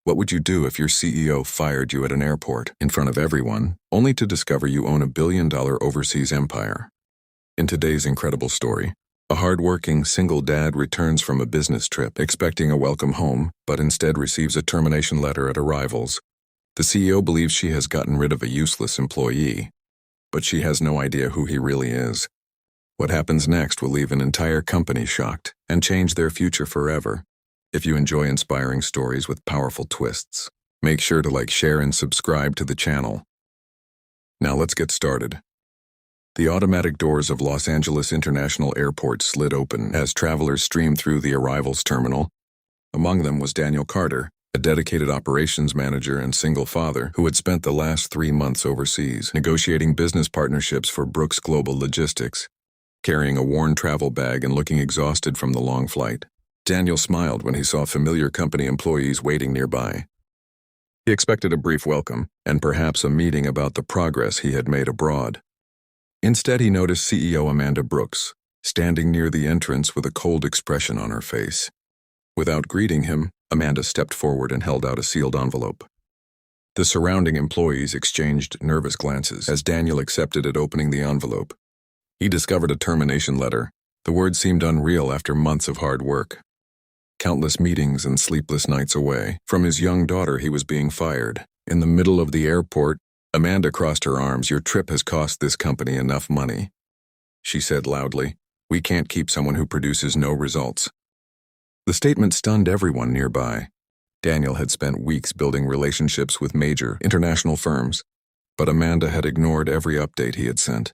What would you do if your CEO fired you at an airport in front of everyone, only to discover you own a billion-dollar overseas empire? In today's incredible story, a hardworking single dad returns from a business trip expecting a welcome home, but instead receives a termination letter at arrivals. The CEO believes she has gotten rid of a useless employee, but she has no idea who he really is. What happens next will leave an entire company shocked and change their future forever. If you enjoy inspiring stories with powerful twists, make sure to like, share, and subscribe to the channel. Now let's get started. The automatic doors of Los Angeles International Airport slid open as travelers streamed through the arrivals terminal. Among them was Daniel Carter, a dedicated operations manager and single father who had spent the last 3 months overseas negotiating business partnerships for Brooks Global Logistics. Carrying a worn travel bag and looking exhausted from the long flight, Daniel smiled when he saw familiar company employees waiting nearby. He expected a brief welcome and perhaps a meeting about the progress he had made abroad. Instead, he noticed CEO Amanda Brooks, standing near the entrance with a cold expression on her face. Without greeting him, Amanda stepped forward and held out a sealed envelope. The surrounding employees exchanged nervous glances as Daniel accepted it, opening the envelope. He discovered a termination letter. The words seemed unreal after months of hard work. Countless meetings and sleepless nights away from his young daughter, he was being fired. In the middle of the airport, Amanda crossed her arms. "Your trip has cost this company enough money," she said loudly. "We can't keep someone who produces no results." The statement stunned everyone nearby. Daniel had spent weeks building relationships with major international firms, but Amanda had ignored every update he had sent.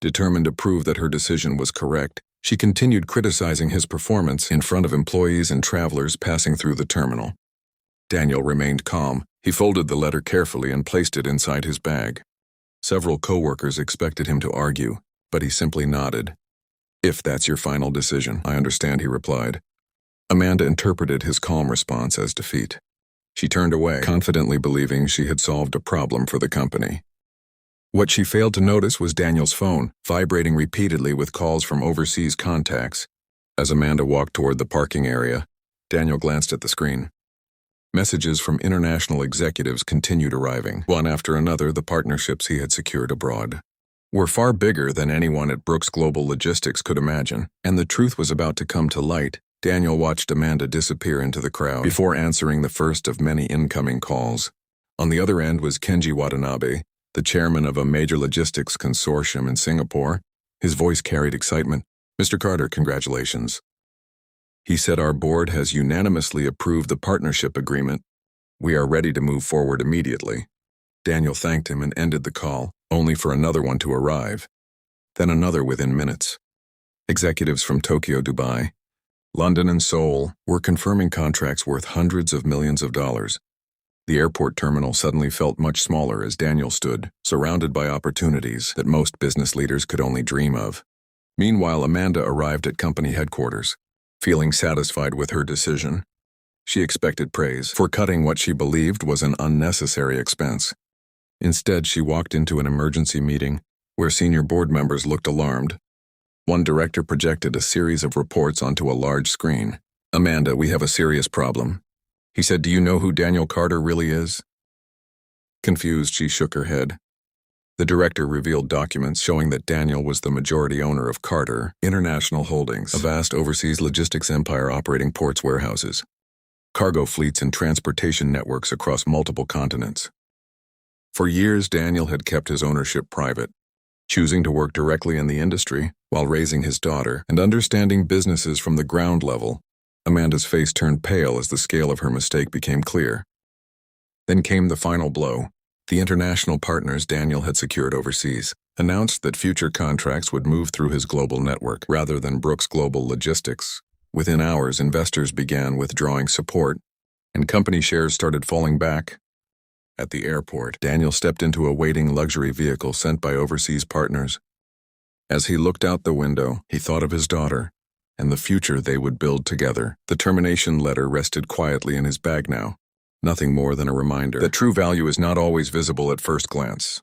Determined to prove that her decision was correct, she continued criticizing his performance in front of employees and travelers passing through the terminal. Daniel remained calm. He folded the letter carefully and placed it inside his bag. Several coworkers expected him to argue, but he simply nodded. "If that's your final decision, I understand," he replied. Amanda interpreted his calm response as defeat. She turned away, confidently believing she had solved a problem for the company. What she failed to notice was Daniel's phone, vibrating repeatedly with calls from overseas contacts. As Amanda walked toward the parking area, Daniel glanced at the screen. Messages from international executives continued arriving. One after another, the partnerships he had secured abroad were far bigger than anyone at Brooks Global Logistics could imagine, and the truth was about to come to light. Daniel watched Amanda disappear into the crowd before answering the first of many incoming calls. On the other end was Kenji Watanabe, the chairman of a major logistics consortium in Singapore. His voice carried excitement. "Mr. Carter, congratulations," he said. "Our board has unanimously approved the partnership agreement. We are ready to move forward immediately." Daniel thanked him and ended the call, only for another one to arrive. Then another within minutes. Executives from Tokyo, Dubai, London, and Seoul were confirming contracts worth hundreds of millions of dollars. The airport terminal suddenly felt much smaller as Daniel stood, surrounded by opportunities that most business leaders could only dream of. Meanwhile, Amanda arrived at company headquarters, feeling satisfied with her decision. She expected praise for cutting what she believed was an unnecessary expense. Instead, she walked into an emergency meeting where senior board members looked alarmed. One director projected a series of reports onto a large screen. "Amanda, we have a serious problem," he said. "Do you know who Daniel Carter really is?" Confused, she shook her head. The director revealed documents showing that Daniel was the majority owner of Carter International Holdings, a vast overseas logistics empire operating ports, warehouses, cargo fleets, and transportation networks across multiple continents. For years, Daniel had kept his ownership private, choosing to work directly in the industry while raising his daughter and understanding businesses from the ground level. Amanda's face turned pale as the scale of her mistake became clear. Then came the final blow. The international partners Daniel had secured overseas announced that future contracts would move through his global network rather than Brooks Global Logistics. Within hours, investors began withdrawing support, and company shares started falling back. At the airport, Daniel stepped into a waiting luxury vehicle sent by overseas partners. As he looked out the window, he thought of his daughter and the future they would build together. The termination letter rested quietly in his bag now, nothing more than a reminder that true value is not always visible at first glance.